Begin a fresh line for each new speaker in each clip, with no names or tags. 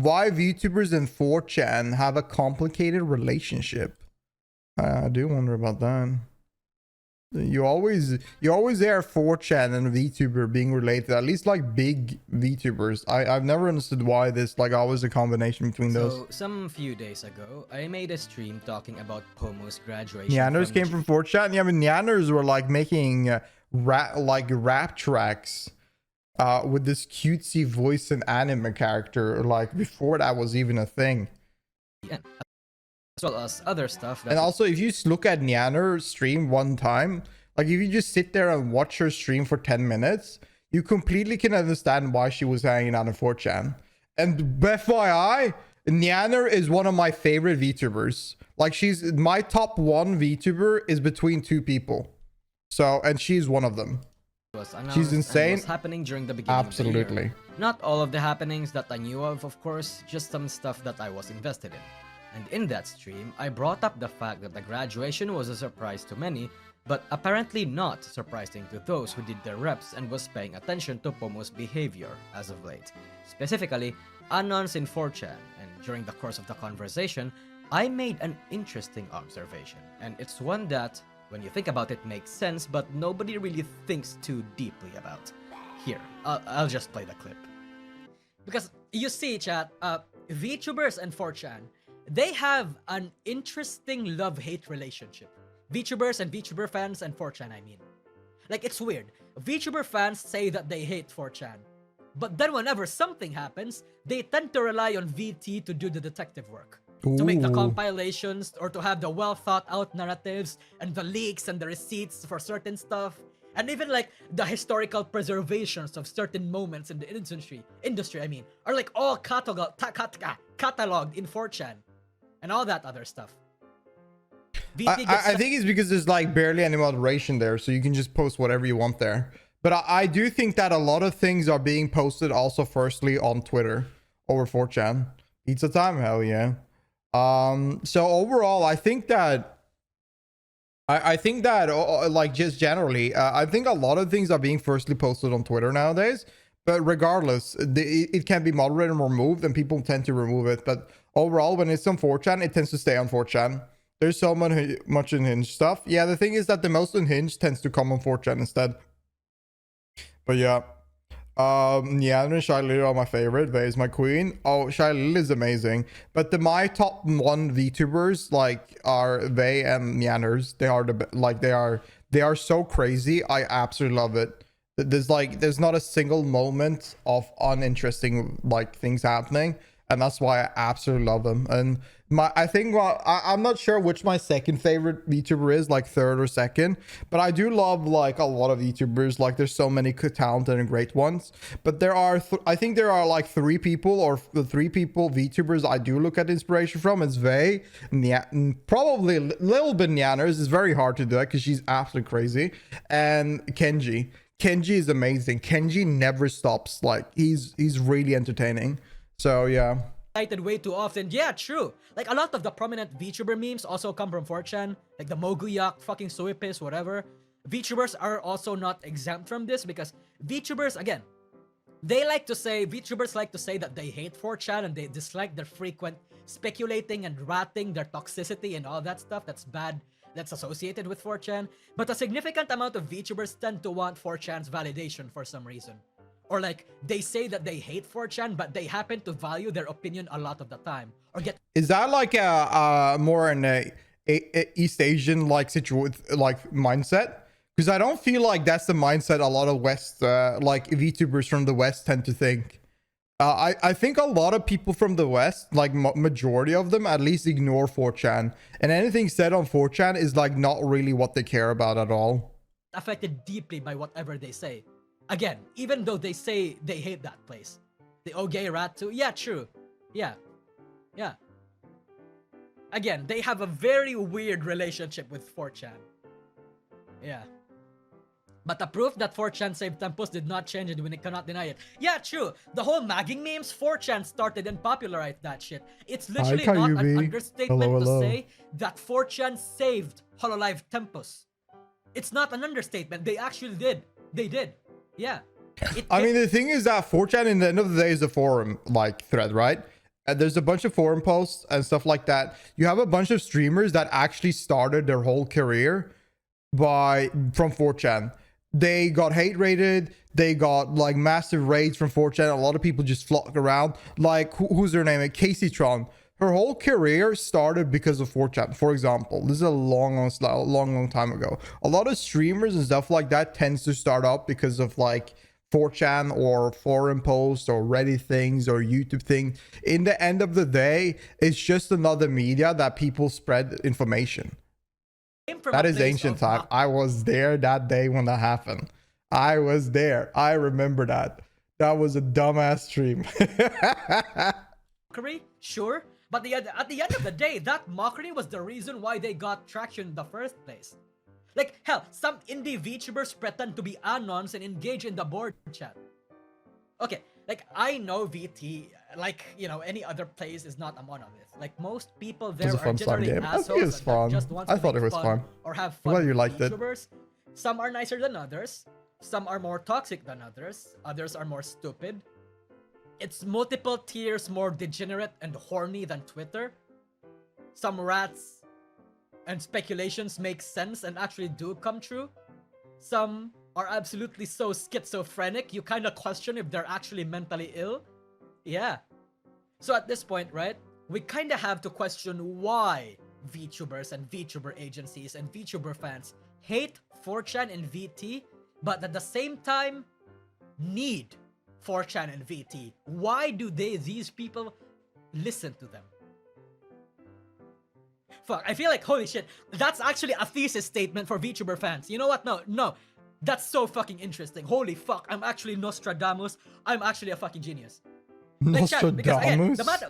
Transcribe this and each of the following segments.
why VTubers and 4chan have a complicated relationship. I do wonder about that. You always hear 4chan and VTuber being related, at least like big VTubers. I've never understood why this like always a combination between those.
So, some few days ago, I made a stream talking about Pomo's graduation.
Nyanners came from 4chan. Yeah, but Nyanners were like making rap tracks with this cutesy voice and anime character, like before that was even a thing.
Yeah. As well as other stuff.
And also, if you just look at Nyanner's stream one time, like if you just sit there and watch her stream for 10 minutes, you completely can understand why she was hanging out in 4chan. And FYI, Nyanner is one of my favorite VTubers. Like she's my top one VTuber is between two people. So, and she's one of them. She's insane.
Was happening during the beginning
Absolutely.
of the year. Not all of the happenings that I knew of course, just some stuff that I was invested in. And in that stream, I brought up the fact that the graduation was a surprise to many, but apparently not surprising to those who did their reps and was paying attention to Pomo's behavior as of late. Specifically, Anons in 4chan, and during the course of the conversation, I made an interesting observation, and it's one that, when you think about it, makes sense, but nobody really thinks too deeply about. Here, I'll just play the clip. Because, you see, chat, VTubers and 4chan, they have an interesting love-hate relationship. VTubers and VTuber fans and 4chan, I mean. Like, it's weird. VTuber fans say that they hate 4chan. But then whenever something happens, they tend to rely on VT to do the detective work.
Ooh.
To make the compilations, or to have the well-thought-out narratives, and the leaks and the receipts for certain stuff. And even like the historical preservations of certain moments in the industry, I mean, are like all cataloged in 4chan. And all that other stuff.
I think it's because there's like barely any moderation there, so you can just post whatever you want there. But I do think that a lot of things are being posted also firstly on Twitter over 4chan. Pizza time, hell yeah. So overall, I think that like just generally, I think a lot of things are being firstly posted on Twitter nowadays. But regardless, it can be moderated and removed, and people tend to remove it. But overall, when it's on 4chan, it tends to stay on 4chan. There's so much unhinged stuff. Yeah, the thing is that the most unhinged tends to come on 4chan instead. But yeah. Yeah, and Shylil are my favorite. Vay is my queen. Oh, Shylil is amazing. But my top one VTubers like are Vay and Nyanners. They are they are so crazy. I absolutely love it. There's not a single moment of uninteresting like things happening, and that's why I absolutely love them. And I think I'm not sure which my second favorite VTuber is, like third or second, but I do love like a lot of VTubers. Like there's so many talented and great ones, but there are I think there are like three people VTubers I do look at inspiration from. It's Vay, probably a little bit Nyanners. It's very hard to do that because she's absolutely crazy, and Kenji. Kenji is amazing. Kenji never stops. Like he's really entertaining. So yeah.
Cited way too often. Yeah, true. Like a lot of the prominent VTuber memes also come from 4chan. Like the Moguyak, fucking Suipis, whatever. VTubers are also not exempt from this because VTubers, again, VTubers like to say that they hate 4chan and they dislike their frequent speculating and ratting, their toxicity and all that stuff that's bad, that's associated with 4chan. But a significant amount of VTubers tend to want 4chan's validation for some reason. Or like, they say that they hate 4chan, but they happen to value their opinion a lot of the time. Or get...
Is that like a more an East Asian like mindset? Because I don't feel like that's the mindset a lot of West like VTubers from the West tend to think. I think a lot of people from the West, like majority of them, at least ignore 4chan, and anything said on 4chan is like not really what they care about at all.
Affected deeply by whatever they say. Again, even though they say they hate that place. The Ogay Rat too? Yeah, true. Yeah. Yeah. Again, they have a very weird relationship with 4chan. Yeah. But the proof that 4chan saved tempos did not change it when it cannot deny it. Yeah, true. The whole magging memes, 4chan started and popularized that shit. It's literally not an understatement to say that 4chan saved Hololive tempos. It's not an understatement. They actually did. They did. Yeah.
I mean, the thing is that 4chan in the end of the day is a forum like thread, right? And there's a bunch of forum posts and stuff like that. You have a bunch of streamers that actually started their whole career from 4chan. They got hate rated. They got like massive raids from 4chan. A lot of people just flock around. Like who's her name? Casey Tron. Her whole career started because of 4chan. For example, this is a long time ago. A lot of streamers and stuff like that tends to start up because of like 4chan or forum posts or Reddit things or YouTube things. In the end of the day, it's just another media that people spread information. That is ancient time. I was there that day when that happened. I was there. I remember that. That was a dumbass stream.
Mockery, sure, but at the end of the day, that mockery was the reason why they got traction in the first place. Like, hell, some indie VTubers pretend to be Anons and engage in the board chat. Okay, like, I know VT, like, you know, any other place is not a monolith. Like, most people there are generally assholes that just want to make fun or have fun with VTubers. Some are nicer than others. Some are more toxic than others. Others are more stupid. It's multiple tiers more degenerate and horny than Twitter. Some rats and speculations make sense and actually do come true. Some are absolutely so schizophrenic, you kind of question if they're actually mentally ill. Yeah. So at this point, right, we kind of have to question why VTubers and VTuber agencies and VTuber fans hate 4chan and VT, but at the same time need 4chan and VT. Why do these people listen to them? Fuck, I feel like, holy shit, that's actually a thesis statement for VTuber fans. You know what? No. That's so fucking interesting. Holy fuck, I'm actually Nostradamus. I'm actually a fucking genius.
Nostradamus?
Because again, the matter,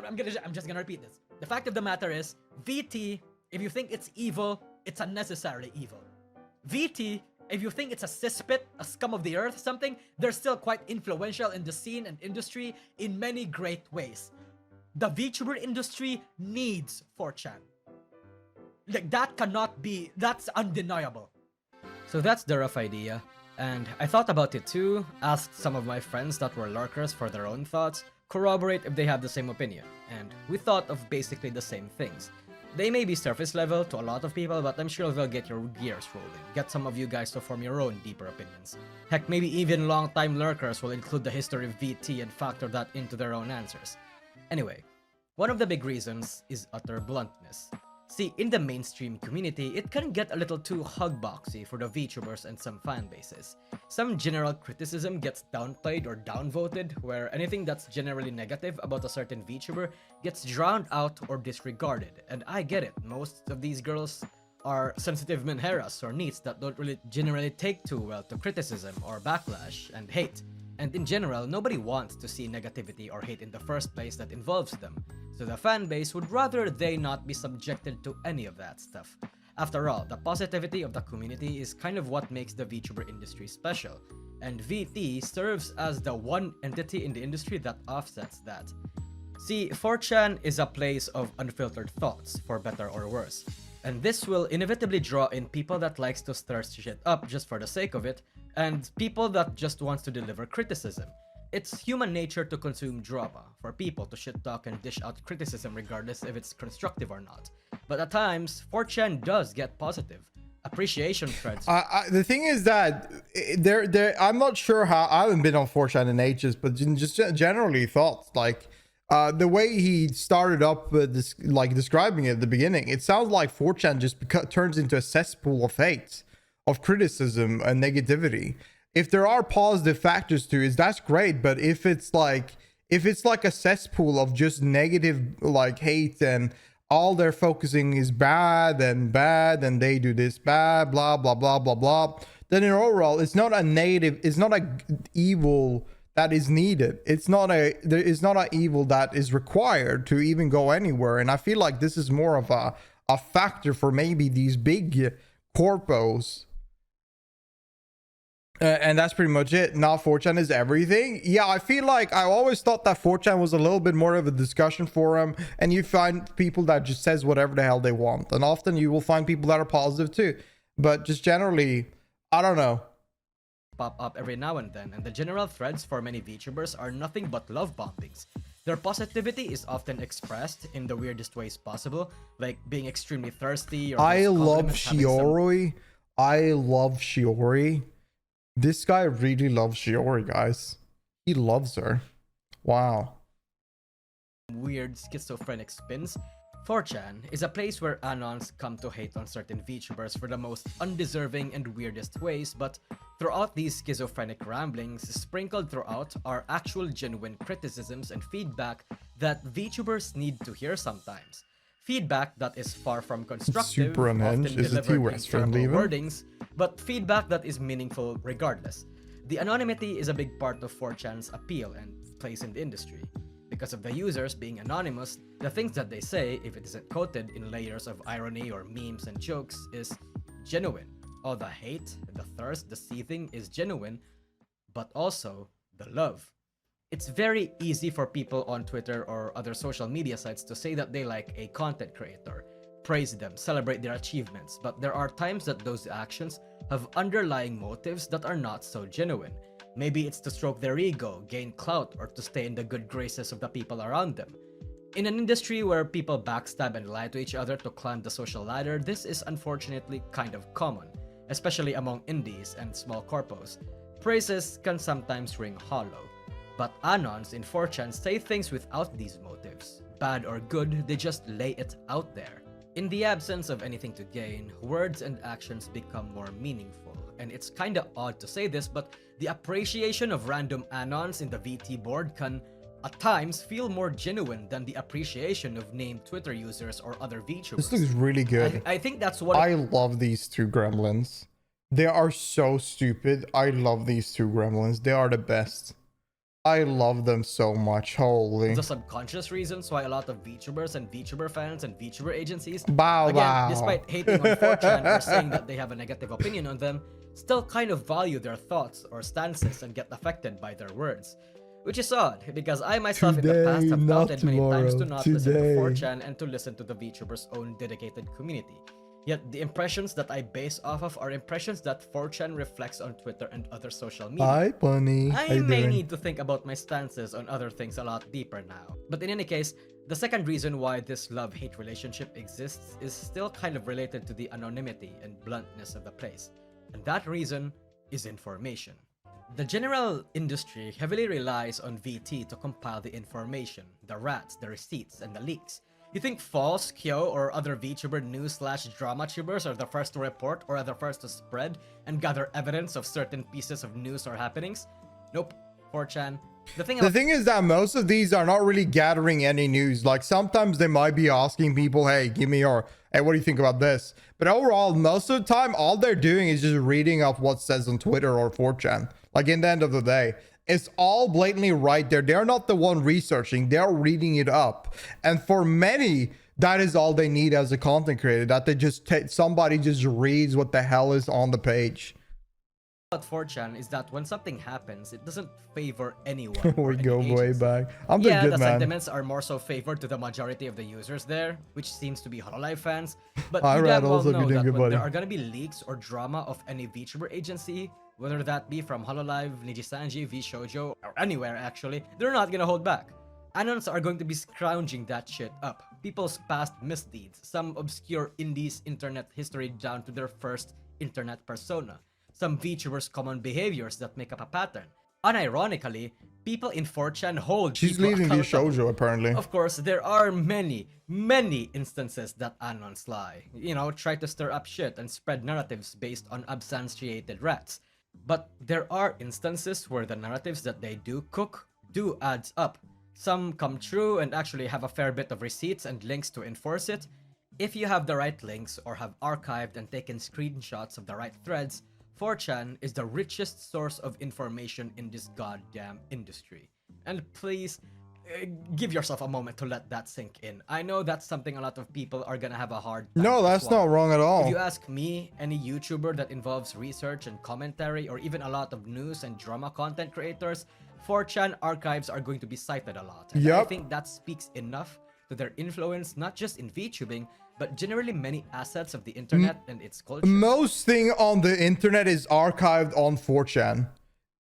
I'm just gonna repeat this. The fact of the matter is, VT, if you think it's evil, it's unnecessarily evil. VT, if you think it's a cesspit, a scum of the earth, something, they're still quite influential in the scene and industry in many great ways. The VTuber industry needs 4chan. Like, that cannot be, that's undeniable. So that's the rough idea, and I thought about it too, asked some of my friends that were lurkers for their own thoughts, corroborate if they have the same opinion, and we thought of basically the same things. They may be surface level to a lot of people, but I'm sure they'll get your gears rolling, get some of you guys to form your own deeper opinions. Heck, maybe even long-time lurkers will include the history of VT and factor that into their own answers. Anyway, one of the big reasons is utter bluntness. See, in the mainstream community, it can get a little too hugboxy for the VTubers and some fanbases. Some general criticism gets downplayed or downvoted, where anything that's generally negative about a certain VTuber gets drowned out or disregarded. And I get it, most of these girls are sensitive menheras or neats that don't really generally take too well to criticism or backlash and hate. And in general, nobody wants to see negativity or hate in the first place that involves them, so the fanbase would rather they not be subjected to any of that stuff. After all, the positivity of the community is kind of what makes the VTuber industry special, and VT serves as the one entity in the industry that offsets that. See, 4chan is a place of unfiltered thoughts, for better or worse, and this will inevitably draw in people that likes to stir shit up just for the sake of it, and people that just wants to deliver criticism. It's human nature to consume drama, for people to shit talk and dish out criticism regardless if it's constructive or not. But at times, 4chan does get positive. Appreciation threads.
The thing is that I'm not sure how, I haven't been on 4chan in ages, but just generally thoughts like the way he started up this, like describing it at the beginning, it sounds like 4chan just turns into a cesspool of hate, of criticism and negativity. If there are positive factors to it, that's great, but if it's like a cesspool of just negative like hate and all they're focusing is bad and they do this bad, blah blah blah blah blah, then in overall it's not a negative, it's not a evil that is needed, it's not a evil that is required to even go anywhere. And I feel like this is more of a factor for maybe these big corpos. And that's pretty much it. Now 4chan is everything. Yeah, I feel like I always thought that 4chan was a little bit more of a discussion forum, and you find people that just says whatever the hell they want, and often you will find people that are positive too, but just generally, I don't know,
pop up every now and then, and the general threads for many VTubers are nothing but love bombings. Their positivity is often expressed in the weirdest ways possible, like being extremely thirsty or
I
those
love
compliments having some
Shiori. I love Shiori. This guy really loves Shiori, guys. He loves her. Wow.
weird schizophrenic spins. 4chan is a place where Anons come to hate on certain VTubers for the most undeserving and weirdest ways, but throughout these schizophrenic ramblings, sprinkled throughout are actual genuine criticisms and feedback that VTubers need to hear sometimes. Feedback that is far from constructive,
Super
often
unhinged. Is it
delivered in
US
terrible
friendly even?
wordings, but feedback that is meaningful regardless. The anonymity is a big part of 4chan's appeal and place in the industry. Because of the users being anonymous, the things that they say, if it isn't coated in layers of irony or memes and jokes, is genuine. All the hate, the thirst, the seething is genuine, but also the love. It's very easy for people on Twitter or other social media sites to say that they like a content creator, praise them, celebrate their achievements, but there are times that those actions have underlying motives that are not so genuine. Maybe it's to stroke their ego, gain clout, or to stay in the good graces of the people around them. In an industry where people backstab and lie to each other to climb the social ladder, this is unfortunately kind of common, especially among indies and small corpos. Praises can sometimes ring hollow, but Anons in 4chan say things without these motives. Bad or good, they just lay it out there. In the absence of anything to gain, words and actions become more meaningful. And it's kinda odd to say this, but the appreciation of random Anons in the VT board can, at times, feel more genuine than the appreciation of named Twitter users or other VTubers.
This looks really good.
I think that's what
I love these two gremlins. They are so stupid. I love these two gremlins. They are the best. I love them so much. Holy.
the subconscious reasons why a lot of VTubers and VTuber fans and VTuber agencies,
Bow
again,
wow.
despite hating on 4chan or saying that they have a negative opinion on them, still kind of value their thoughts or stances and get affected by their words. Which is odd, because I myself in the past
Today,
have
not
doubted many times to
tomorrow,
not listen to
today.
4chan and to listen to the VTuber's own dedicated community. Yet the impressions that I base off of are impressions that 4chan reflects on Twitter and other social media.
Hi, bunny. How
I
you
may
doing?
need to think about my stances on other things a lot deeper now. But in any case, the second reason why this love-hate relationship exists is still kind of related to the anonymity and bluntness of the place. And that reason is information. The general industry heavily relies on VT to compile the information, the rats, the receipts, and the leaks. You think False, Kyo, or other VTuber news/drama tubers are the first to report or are the first to spread and gather evidence of certain pieces of news or happenings? Nope. 4chan. The thing
is that most of these are not really gathering any news. Like sometimes they might be asking people, hey, give me your, hey, what do you think about this? But overall, most of the time, all they're doing is just reading up what says on Twitter or 4chan. Like in the end of the day, it's all blatantly right there. They're not the one researching, they're reading it up. And for many, that is all they need as a content creator, that they just somebody just reads what the hell is on the page.
about 4chan is that when something happens, it doesn't favor anyone.
We
or any
go way
agency.
back. I'm doing
Yeah,
good,
the
man.
sentiments are more so favored to the majority of the users there, which seems to be HoloLive fans. But
Hi,
you damn well
Rattles. Hope you're
know
doing
that
good,
when
buddy.
there are gonna be leaks or drama of any VTuber agency, whether that be from HoloLive, Nijisanji, VShoujo, or anywhere actually, they're not gonna hold back. Anons are going to be scrounging that shit up. People's past misdeeds, some obscure indies internet history down to their first internet persona, some VTubers' common behaviors that make up a pattern. Unironically, people in 4chan hold
She's
people
leaving the
accountable.
shoujo, apparently.
Of course, there are many instances that Anons lie. You know, try to stir up shit and spread narratives based on unsubstantiated rats. But there are instances where the narratives that they do cook do adds up. Some come true and actually have a fair bit of receipts and links to enforce it. If you have the right links or have archived and taken screenshots of the right threads, 4chan is the richest source of information in this goddamn industry. And please, give yourself a moment to let that sink in. I know that's something a lot of people are gonna have a hard time
No,
to
that's
swallow.
not wrong at all.
If you ask me, any YouTuber that involves research and commentary, or even a lot of news and drama content creators, 4chan archives are going to be cited a lot. And I
Yup.
think that speaks enough to their influence, not just in VTubing, but generally many assets of the internet and its culture.
Most thing on the internet is archived on 4chan.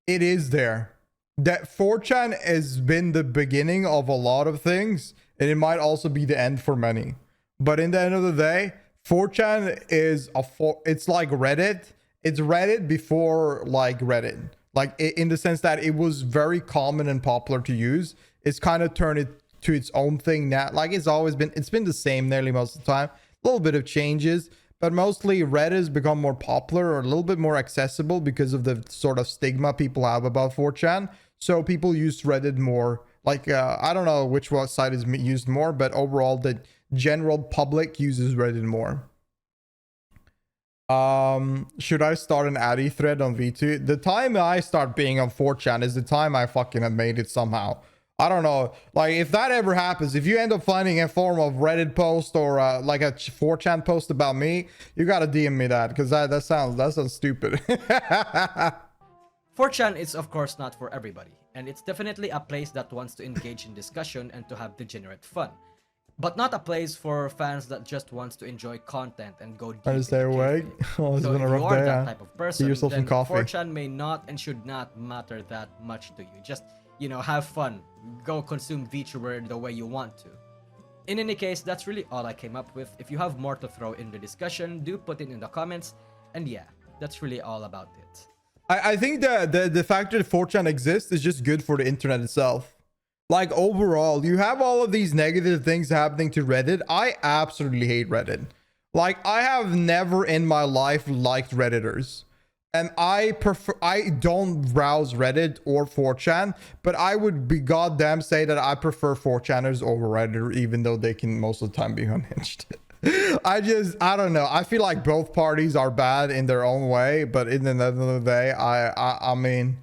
It is there. that 4chan has been the beginning of a lot of things, and it might also be the end for many. But in the end of the day, 4chan is it's like Reddit. It's Reddit before like Reddit. Like in the sense that it was very common and popular to use. It's kind of turned it to its own thing now. Like it's been the same nearly most of the time. A little bit of changes, but mostly Reddit has become more popular or a little bit more accessible because of the sort of stigma people have about 4chan. So people use Reddit more. Like I don't know which site is used more, but overall the general public uses Reddit more. Should I start an Addy thread on V2? The time I start being on 4chan is the time I fucking have made it somehow. I don't know. Like, if that ever happens, if you end up finding a form of Reddit post or like a 4chan post about me, you gotta DM me that, because that sounds stupid.
4chan is of course not for everybody, and it's definitely a place that wants to engage in discussion and to have degenerate fun. But not a place for fans that just wants to enjoy content and go deep.
Is there a way? Oh, it's
so
been
if
a
you
rough
are
day,
that type of person,
yourself some
then
coffee.
4chan may not and should not matter that much to you. Just, have fun. Go consume VTuber the way you want to. In any case, that's really all I came up with. If you have more to throw in the discussion, do put it in the comments. And yeah, that's really all about it.
I think the fact that 4chan exists is just good for the internet itself. Like, overall, you have all of these negative things happening to Reddit. I absolutely hate Reddit. Like, I have never in my life liked Redditors. And I don't browse Reddit or 4chan, but I would be goddamn say that I prefer 4chaners over Reddit, even though they can most of the time be unhinged. I don't know. I feel like both parties are bad in their own way, but in the end of the day, I mean,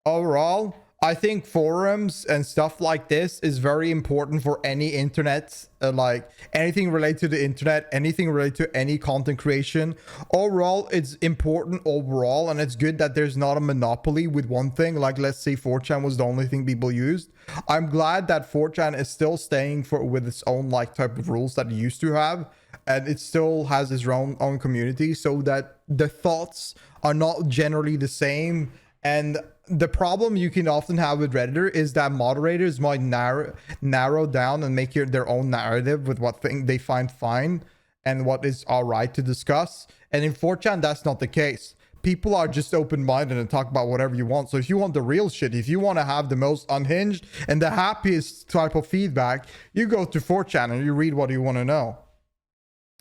overall, I think forums and stuff like this is very important for any internet, like anything related to the internet, anything related to any content creation. Overall, it's important overall, and it's good that there's not a monopoly with one thing. Like, let's say 4chan was the only thing people used. I'm glad that 4chan is still staying with its own like type of rules that it used to have, and it still has its own community, so that the thoughts are not generally the same. And the problem you can often have with Redditor is that moderators might narrow down and make their own narrative with what thing they find fine and what is all right to discuss. And in 4chan, that's not the case. People are just open-minded and talk about whatever you want. So if you want the real shit, if you want to have the most unhinged and the happiest type of feedback, you go to 4chan and you read what you want to know.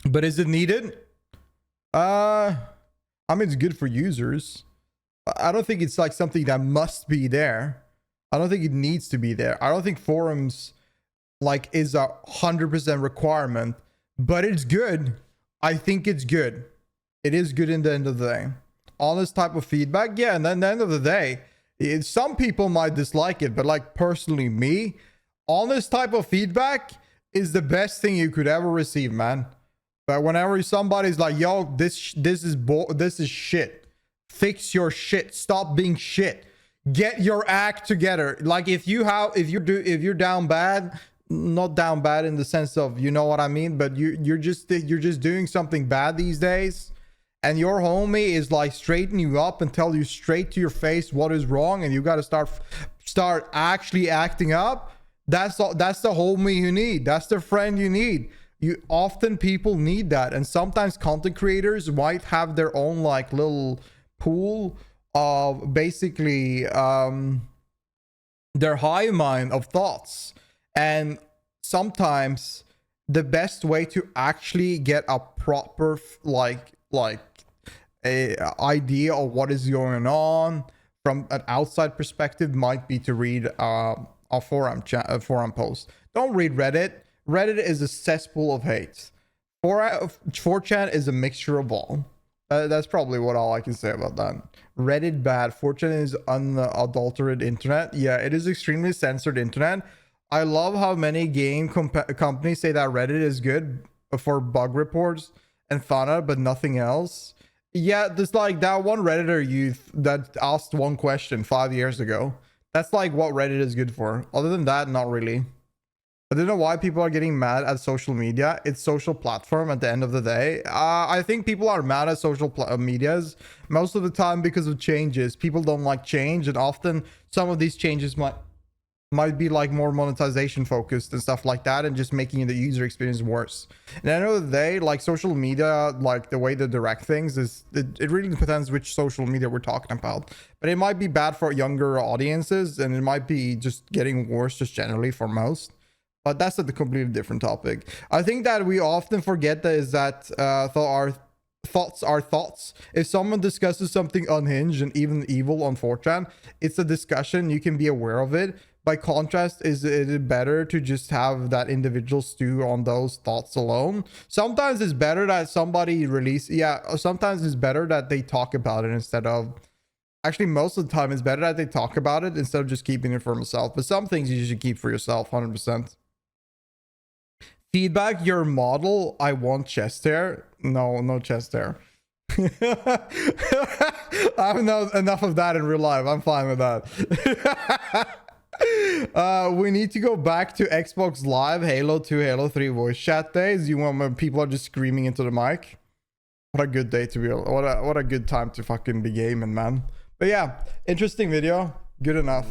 But is it needed? I mean, it's good for users. I don't think it's like something that must be there. I don't think it needs to be there. I don't think forums like is 100% requirement, but it's good. I think it's good. It is good in the end of the day. Honest type of feedback, yeah. And then at the end of the day, some people might dislike it, but like personally, me, honest type of feedback is the best thing you could ever receive, man. But whenever somebody's like, "Yo, this is shit. Fix your shit. Stop being shit. Get your act together." Like if you're down bad, not down bad in the sense of, you know what I mean, but you're just doing something bad these days, and your homie is like straightening you up and tell you straight to your face what is wrong, and you got to start actually acting up. That's the homie you need. That's the friend you need. People need that, and sometimes content creators might have their own like little pool of basically their hive mind of thoughts, and sometimes the best way to actually get a proper like a idea of what is going on from an outside perspective might be to read a forum post. Don't read Reddit. Reddit is a cesspool of hate. 4chan is a mixture of all. That's probably all I can say about that. Reddit bad. 4chan is unadulterated internet. Yeah, it is extremely censored internet. I love how many game companies say that Reddit is good for bug reports and fauna, but nothing else. Yeah, there's like that one Redditor youth that asked one question 5 years ago. That's like what Reddit is good for. Other than that, not really. I don't know why people are getting mad at social media. It's social platform at the end of the day. I think people are mad at social medias most of the time because of changes. People don't like change, and often some of these changes might be like more monetization focused and stuff like that, and just making the user experience worse. And at the end of the day, like social media, like the way they direct things is, it really depends which social media we're talking about. But it might be bad for younger audiences, and it might be just getting worse just generally for most. But that's a completely different topic. I think that we often forget that is that our thoughts are thoughts. If someone discusses something unhinged and even evil on 4chan, it's a discussion. You can be aware of it. By contrast, is it better to just have that individual stew on those thoughts alone? Sometimes it's better that somebody sometimes it's better that they talk about it instead of... Actually, most of the time, it's better that they talk about it instead of just keeping it for themselves. But some things you should keep for yourself, 100%. Feedback your model. I want chest hair. No chest hair. I have enough of that in real life. I'm fine with that. We need to go back to Xbox Live, Halo 2, Halo 3 voice chat days. You want when people are just screaming into the mic? What a good day to be. What a good time to fucking be gaming, man. But yeah, interesting video. Good enough.